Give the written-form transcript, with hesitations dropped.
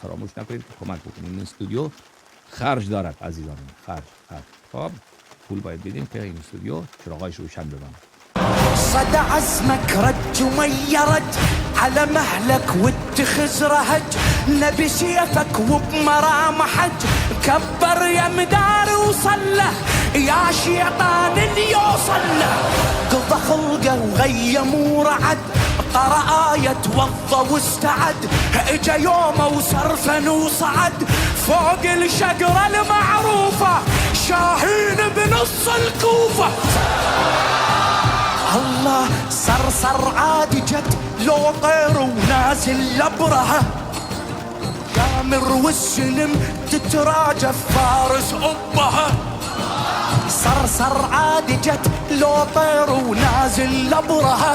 فراموش نکنید که کمک بکنید. این استودیو خرج دارد عزیزان، خرج. خب پول باید بدیم که این استودیو چراغایش روشن بمونه. صدى عزمك رج وميرج على مهلك واتخذ رهج، نبي سيفك وبمرام حج، كبر يا مدار وصله يا شيطان اللي يوصله، قضى خلقه وغيم ورعد، قرأ آية وضى واستعد، اجا يومه وسرفن وصعد فوق الشجرة المعروفة، شاهين بنص الكوفة. الله صرصر عادي جت لو طير ونازل لبرها، جامر والسلم تتراجف فارس أبها، صرصر عادي جت لو طير ونازل لبرها،